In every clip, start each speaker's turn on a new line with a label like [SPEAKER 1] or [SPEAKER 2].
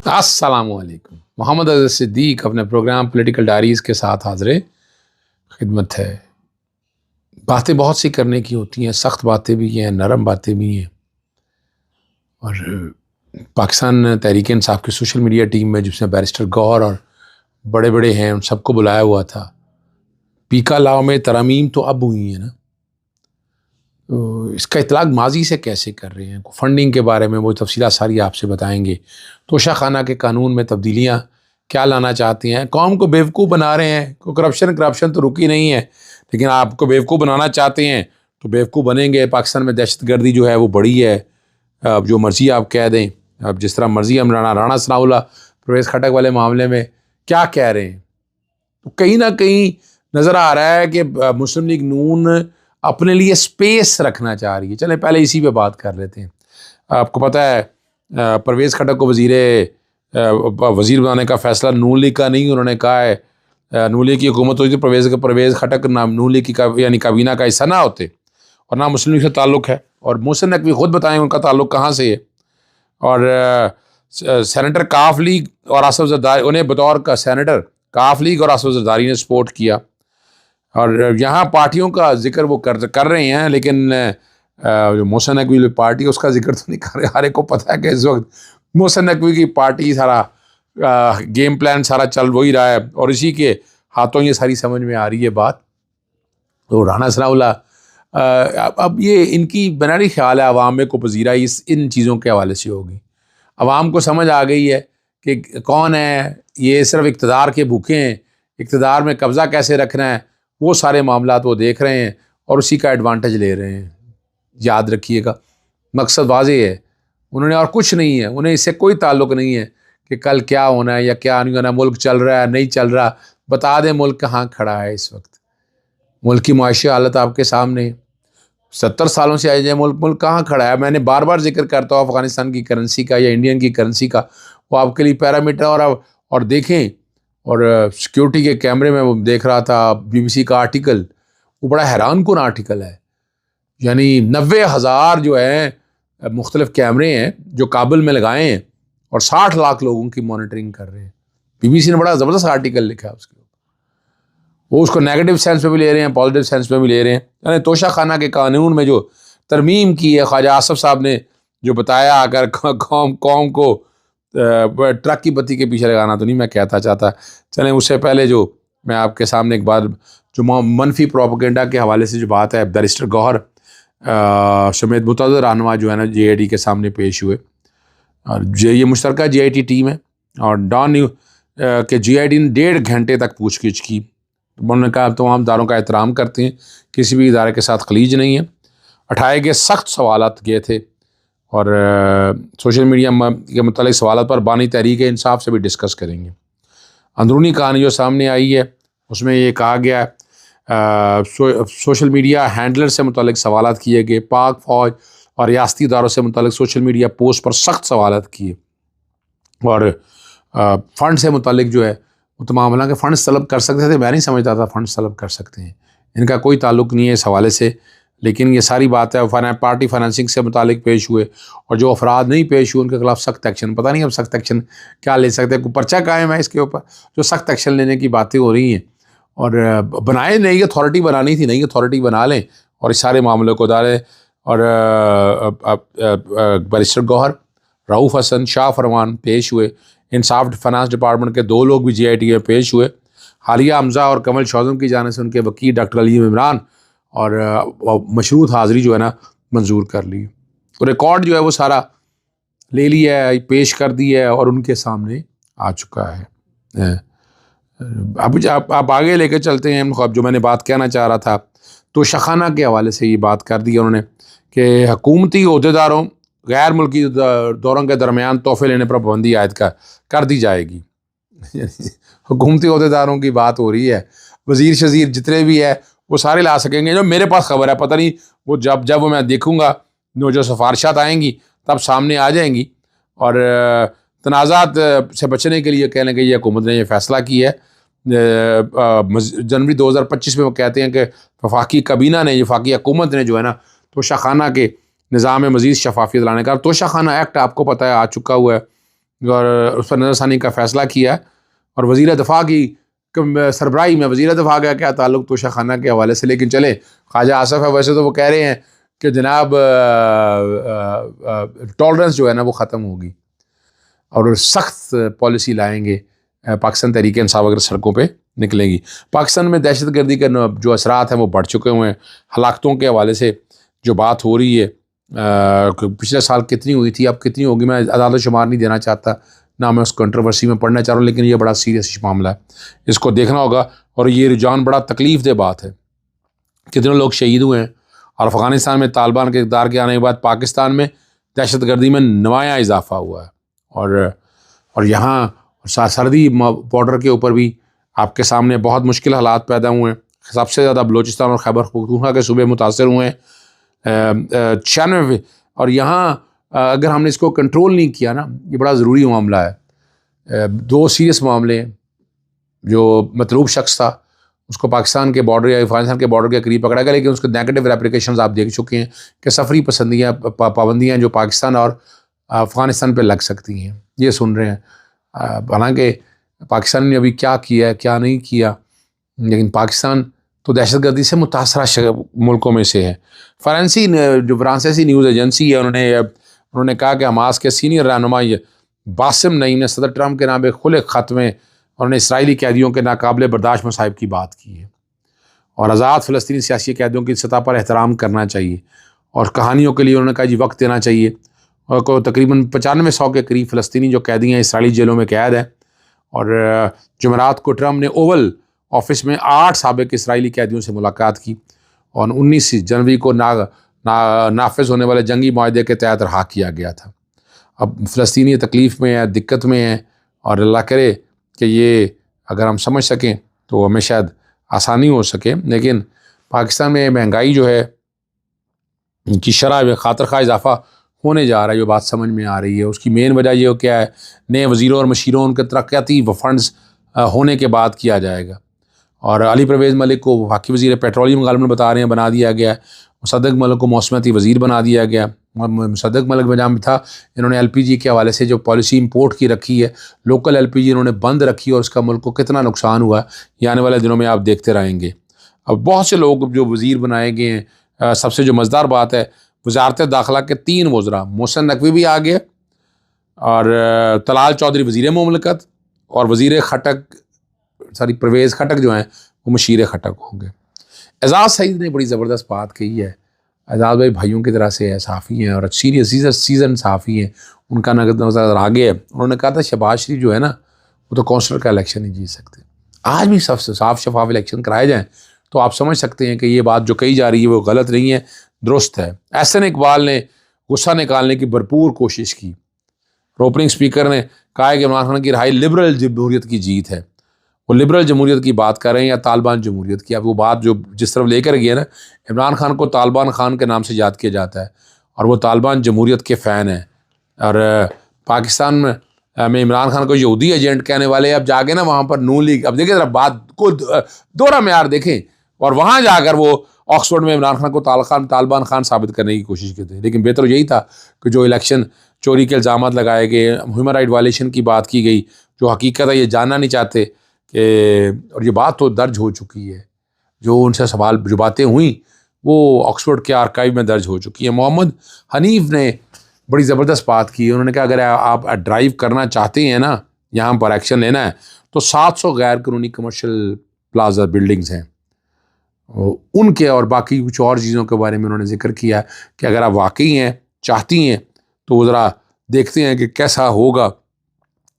[SPEAKER 1] السلام علیکم. محمد اظہر صدیق اپنے پروگرام پولیٹیکل ڈائریز کے ساتھ حاضر خدمت ہے. باتیں بہت سی کرنے کی ہوتی ہیں، سخت باتیں بھی ہیں، نرم باتیں بھی ہیں. اور پاکستان تحریک انصاف کی سوشل میڈیا ٹیم میں جس میں بیرسٹر گوہر اور بڑے بڑے ہیں ان سب کو بلایا ہوا تھا. پیکا لاؤ میں ترامیم تو اب ہوئی ہیں نا، تو اس کا اطلاق ماضی سے کیسے کر رہے ہیں؟ فنڈنگ کے بارے میں وہ تفصیلات ساری آپ سے بتائیں گے. توشہ خانہ کے قانون میں تبدیلیاں کیا لانا چاہتے ہیں؟ قوم کو بیوقوف بنا رہے ہیں. کرپشن تو رکی نہیں ہے، لیکن آپ کو بیوقوف بنانا چاہتے ہیں تو بیوقوف بنیں گے. پاکستان میں دہشت گردی جو ہے وہ بڑی ہے. اب جو مرضی آپ کہہ دیں، اب جس طرح مرضی ہم رانا ثناء اللہ پرویز خٹک والے معاملے میں کیا کہہ رہے ہیں، تو کہیں نہ کہیں نظر آ رہا ہے کہ مسلم لیگ نون اپنے لیے سپیس رکھنا چاہ رہی ہے. چلیں پہلے اسی پہ بات کر لیتے ہیں. آپ کو پتہ ہے پرویز خٹک کو وزیر بنانے کا فیصلہ نون لیگ کا نہیں، انہوں نے کہا ہے نون لیگ کی حکومت ہوئی تو پرویز خٹک نون لیگ کی یعنی کابینہ کا حصہ نہ ہوتے، اور نہ مسلم لیگ سے تعلق ہے. اور محسن نقوی خود بتائیں ان کا تعلق کہاں سے ہے. اور سینیٹر کاف لیگ اور آصف زرداری، انہیں بطور کا سینیٹر کاف لیگ اور آصف زرداری نے سپورٹ کیا. اور یہاں پارٹیوں کا ذکر وہ کر رہے ہیں، لیکن جو محسن نقوی پارٹی اس کا ذکر تو نہیں کر رہے. ہر ایک کو پتہ ہے کہ اس وقت محسن نقوی کی پارٹی سارا گیم پلان سارا چل وہی رہا ہے، اور اسی کے ہاتھوں یہ ساری سمجھ میں آ رہی ہے بات. تو رانا ثناء اللہ اب یہ ان کی بنیادی خیال ہے عوام میں کو پذیرائی ان چیزوں کے حوالے سے ہوگی. عوام کو سمجھ آ گئی ہے کہ کون ہے یہ، صرف اقتدار کے بھوکے ہیں، اقتدار میں قبضہ کیسے رکھنا ہے وہ سارے معاملات وہ دیکھ رہے ہیں اور اسی کا ایڈوانٹیج لے رہے ہیں. یاد رکھیے گا مقصد واضح ہے، انہوں نے اور کچھ نہیں ہے، انہیں اس سے کوئی تعلق نہیں ہے کہ کل کیا ہونا ہے یا کیا نہیں ہونا. ملک چل رہا ہے نہیں چل رہا، بتا دیں ملک کہاں کھڑا ہے اس وقت. ملک کی معاشی حالت آپ کے سامنے 70 سالوں سے آئے جائے ملک کہاں کھڑا ہے. میں نے بار بار ذکر کرتا ہوں افغانستان کی کرنسی کا یا انڈین کی کرنسی کا، وہ آپ کے لیے پیرامیٹر. اور دیکھیں، اور سیکیورٹی کے کیمرے میں وہ دیکھ رہا تھا BBC کا آرٹیکل، وہ بڑا حیران کن آرٹیکل ہے. یعنی 90,000 جو ہیں مختلف کیمرے ہیں جو کابل میں لگائے ہیں اور 60 لاکھ لوگوں کی مانیٹرنگ کر رہے ہیں. BBC نے بڑا زبردست آرٹیکل لکھا ہے اس کے اوپر. وہ اس کو نیگیٹو سینس میں بھی لے رہے ہیں، پازیٹیو سینس میں بھی لے رہے ہیں. یعنی توشہ خانہ کے قانون میں جو ترمیم کی ہے، خواجہ آصف صاحب نے جو بتایا، اگر قوم کو ٹرک کی بتی کے پیچھے لگانا تو نہیں میں کہتا چاہتا. چلیں اس سے پہلے جو میں آپ کے سامنے ایک بات، جو منفی پروپیگنڈا کے حوالے سے جو بات ہے، بیرسٹر گوہر سمیت متعدد رہنما جو ہے نا JIT کے سامنے پیش ہوئے. اور یہ مشترکہ JIT ٹیم ہے، اور ڈان کہ JIT نے 1.5 گھنٹے تک پوچھ گچھ کی. انہوں نے کہا تمام اداروں کا احترام کرتے ہیں، کسی بھی ادارے کے ساتھ خلیج نہیں ہے. اٹھائے گئے سخت سوالات گئے تھے، اور سوشل میڈیا کے متعلق سوالات پر بانی تحریک انصاف سے بھی ڈسکس کریں گے. اندرونی کہانی جو سامنے آئی ہے اس میں یہ کہا گیا سوشل میڈیا ہینڈلر سے متعلق سوالات کیے گئے. پاک فوج اور ریاستی اداروں سے متعلق سوشل میڈیا پوسٹ پر سخت سوالات کیے. اور فنڈ سے متعلق جو ہے وہ تمام، حالانکہ فنڈز طلب کر سکتے تھے، میں نہیں سمجھتا تھا فنڈز طلب کر سکتے ہیں، ان کا کوئی تعلق نہیں ہے اس حوالے سے. لیکن یہ ساری بات ہے پارٹی فائنانسنگ سے متعلق پیش ہوئے، اور جو افراد نہیں پیش ہوئے ان کے خلاف سخت ایکشن. پتہ نہیں اب سخت ایکشن کیا لے سکتے ہیں، کوئی پرچہ قائم ہے اس کے اوپر جو سخت ایکشن لینے کی باتیں ہو رہی ہیں. اور بنائے نئی اتھارٹی بنانی تھی، نئی اتھارٹی بنا لیں اور اس سارے معاملے کو ڈالیں. اور بیرسٹر گوہر، رؤوف حسن، شاہ فرمان پیش ہوئے. انصاف فنانس ڈپارٹمنٹ کے 2 لوگ بھی JIT میں پیش ہوئے. حالیہ حمزہ اور کمل شوزم کی جانب سے ان کے وکیل ڈاکٹر علیم عمران اور مشروط حاضری جو ہے نا منظور کر لی. ریکارڈ جو ہے وہ سارا لے لیا ہے، پیش کر دی ہے اور ان کے سامنے آ چکا ہے. اب آپ آگے لے کے چلتے ہیں. جو میں نے بات کہنا چاہ رہا تھا توشہ خانہ کے حوالے سے یہ بات کر دی انہوں نے کہ حکومتی عہدیداروں غیر ملکی دوروں کے درمیان تحفے لینے پر پابندی عائد کر دی جائے گی. حکومتی عہدیداروں کی بات ہو رہی ہے، وزیر شزیر جتنے بھی ہے وہ سارے لا سکیں گے. جو میرے پاس خبر ہے، پتہ نہیں وہ جب وہ میں دیکھوں گا جو سفارشات آئیں گی تب سامنے آ جائیں گی. اور تنازعات سے بچنے کے لیے کہنے کہ یہ حکومت نے یہ فیصلہ کیا ہے. جنوری 2025 میں وہ کہتے ہیں کہ وفاقی کابینہ نے، وفاقی حکومت نے جو ہے نا توشہ خانہ کے نظام میں مزید شفافیت لانے کا. توشہ خانہ ایکٹ آپ کو پتہ ہے آ چکا ہوا ہے، اور اس پر نظر ثانی کا فیصلہ کیا ہے، اور وزیر دفاع کی سربراہی میں وزیر دفاع کا کیا تعلق توشہ خانہ کے حوالے سے، لیکن چلے خواجہ آصف ہے، ویسے تو وہ کہہ رہے ہیں کہ جناب ٹالرنس جو ہے نا وہ ختم ہوگی اور سخت پالیسی لائیں گے، پاکستان تحریک انصاف اگر سڑکوں پہ نکلے گی۔ پاکستان میں دہشت گردی کے جو اثرات ہیں وہ بڑھ چکے ہوئے ہیں، ہلاکتوں کے حوالے سے جو بات ہو رہی ہے، پچھلے سال کتنی ہوئی تھی، اب کتنی ہوگی، میں اعداد و شمار نہیں دینا چاہتا، نہ میں اس کنٹروورسی میں پڑھنا چاہ رہا ہوں، لیکن یہ بڑا سیریس معاملہ ہے، اس کو دیکھنا ہوگا، اور یہ رجحان بڑا تکلیف دہ بات ہے۔ کتنے لوگ شہید ہوئے ہیں، اور افغانستان میں طالبان کے اقتدار کے آنے کے بعد پاکستان میں دہشت گردی میں نمایاں اضافہ ہوا ہے، اور یہاں سرحدی بارڈر کے اوپر بھی آپ کے سامنے بہت مشکل حالات پیدا ہوئے ہیں۔ سب سے زیادہ بلوچستان اور خیبر پختونخوا کے صوبے متاثر ہوئے ہیں، 96، اور یہاں اگر ہم نے اس کو کنٹرول نہیں کیا نا، یہ بڑا ضروری معاملہ ہے۔ 2 سیریس معاملے ہیں، جو مطلوب شخص تھا اس کو پاکستان کے بارڈر یا افغانستان کے بارڈر کے قریب پکڑا گیا، لیکن اس کے نیگیٹو ریپلیکیشنز آپ دیکھ چکے ہیں کہ سفری پابندیاں جو پاکستان اور افغانستان پہ لگ سکتی ہیں، یہ سن رہے ہیں۔ حالانکہ پاکستان نے ابھی کیا کیا ہے کیا نہیں کیا، لیکن پاکستان تو دہشت گردی سے متاثرہ ملکوں میں سے ہے۔ جو فرانسیسی نیوز ایجنسی ہے، انہوں نے کہا کہ حماس کے سینئر رہنما باسم نعیم نے صدر ٹرمپ کے نام ایک کھلے خط میں انہوں نے اسرائیلی قیدیوں کے ناقابل برداشت مصائب کی بات کی ہے، اور آزاد فلسطینی سیاسی قیدیوں کی سطح پر احترام کرنا چاہیے، اور کہانیوں کے لیے انہوں نے کہا جی وقت دینا چاہیے، اور تقریباً 9500 کے قریب فلسطینی جو قیدی ہیں اسرائیلی جیلوں میں قید ہیں، اور جمعرات کو ٹرمپ نے اوول آفس میں 8 سابق اسرائیلی قیدیوں سے ملاقات کی، اور 19 جنوری کو نافذ ہونے والے جنگی معاہدے کے تحت رہا کیا گیا تھا۔ اب فلسطینی تکلیف میں ہے، دقت میں ہے، اور اللہ کرے کہ یہ اگر ہم سمجھ سکیں تو ہمیں شاید آسانی ہو سکے، لیکن پاکستان میں مہنگائی جو ہے ان کی شرح میں خاطر خواہ اضافہ ہونے جا رہا ہے، جو بات سمجھ میں آ رہی ہے۔ اس کی مین وجہ یہ کیا ہے، نئے وزیروں اور مشیروں ان کے ترقیاتی فنڈز ہونے کے بعد کیا جائے گا، اور علی پرویز ملک کو وفاقی وزیر پیٹرولیم غالباً بتا رہے ہیں بنا دیا گیا ہے، مصدق ملک کو موسمیاتی وزیر بنا دیا گیا۔ مصدق ملک میں جہاں تھا انہوں نے LPG کے حوالے سے جو پالیسی امپورٹ کی رکھی ہے، لوکل LPG انہوں نے بند رکھی، اور اس کا ملک کو کتنا نقصان ہوا یہ آنے والے دنوں میں آپ دیکھتے رہیں گے۔ اب بہت سے لوگ جو وزیر بنائے گئے ہیں، سب سے جو مزدار بات ہے، وزارت داخلہ کے 3 وزراء محسن نقوی بھی آ گئے، اور طلال چودھری وزیر مملکت، اور پرویز خٹک جو ہیں وہ مشیر خٹک ہوں گے۔ اعزاز سعید نے بڑی زبردست بات کہی ہے، اعزاز بھائی بھائیوں کی طرح سے ہے، صحافی ہیں، اور سیزن صحافی ہیں، ان کا نظر آگے ہے۔ انہوں نے کہا تھا شہباز شریف جو ہے نا وہ تو کونسلر کا الیکشن نہیں جیت سکتے، آج بھی صاف شفاف الیکشن کرائے جائیں تو آپ سمجھ سکتے ہیں کہ یہ بات جو کہی جا رہی ہے وہ غلط نہیں ہے، درست ہے۔ احسن اقبال نے غصہ نکالنے کی بھرپور کوشش کی، اوپننگ سپیکر نے کہا ہے کہ عمران خان کی رہائی لبرل جمہوریت کی جیت ہے، وہ لبرل جمہوریت کی بات کر رہے ہیں یا طالبان جمہوریت کی؟ اب وہ بات جو جس طرف لے کر گئے نا، عمران خان کو طالبان خان کے نام سے یاد کیا جاتا ہے، اور وہ طالبان جمہوریت کے فین ہیں، اور پاکستان میں عمران خان کو یہودی ایجنٹ کہنے والے اب جا کے نا وہاں پر نون لیگ، اب دیکھیں ذرا بات کو دوہرا معیار دیکھیں، اور وہاں جا کر وہ آکسفورڈ میں عمران خان کو طالبان خان ثابت کرنے کی کوشش کی تھی، لیکن بہتر یہی تھا کہ جو الیکشن چوری کے الزامات لگائے گئے، ہیومن رائٹ وائلیشن کی بات کی گئی، جو حقیقت ہے یہ جاننا نہیں چاہتے کہ، اور یہ بات تو درج ہو چکی ہے، جو ان سے سوال جو باتیں ہوئیں وہ آکسفورڈ کے آرکائیو میں درج ہو چکی ہے۔ محمد حنیف نے بڑی زبردست بات کی، انہوں نے کہا اگر آپ ڈرائیو کرنا چاہتے ہیں نا، یہاں پر ایکشن لینا ہے تو 700 غیر قانونی کمرشل پلازا بلڈنگز ہیں ان کے، اور باقی کچھ اور چیزوں کے بارے میں انہوں نے ذکر کیا کہ اگر آپ واقعی ہیں چاہتی ہیں تو وہ ذرا دیکھتے ہیں کہ کیسا ہوگا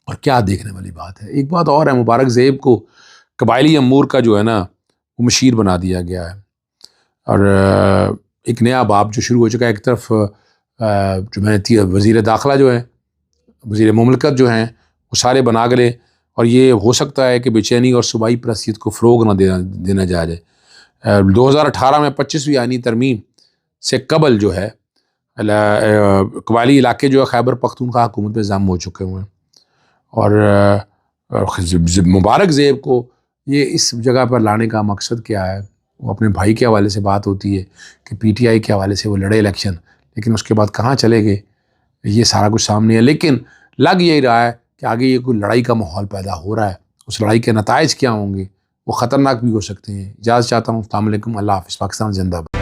[SPEAKER 1] اور کیا دیکھنے والی بات ہے۔ ایک بات اور ہے، مبارک زیب کو قبائلی امور کا جو ہے نا وہ مشیر بنا دیا گیا ہے، اور ایک نیا باب جو شروع ہو چکا ہے۔ ایک طرف جو میں نے وزیر داخلہ جو ہیں، وزیر مملکت جو ہیں وہ سارے بنا گلے، اور یہ ہو سکتا ہے کہ بے چینی اور صوبائی پرستیت کو فروغ نہ دینا جائے۔ 2018 میں 25ویں آئینی ترمیم سے قبل جو ہے قبائلی علاقے جو ہے خیبر پختونخوا حکومت میں ضم ہو چکے ہوئے ہیں، اور مبارک زیب کو یہ اس جگہ پر لانے کا مقصد کیا ہے؟ وہ اپنے بھائی کے حوالے سے بات ہوتی ہے کہ PTI کے حوالے سے وہ لڑے الیکشن، لیکن اس کے بعد کہاں چلے گئے یہ سارا کچھ سامنے ہے۔ لیکن لگ یہی رہا ہے کہ آگے یہ کوئی لڑائی کا ماحول پیدا ہو رہا ہے. اس لڑائی کے نتائج کیا ہوں گے وہ خطرناک بھی ہو سکتے ہیں. اجازت چاہتا ہوں. السلام علیکم. اللہ حافظ. پاکستان زندہ باد.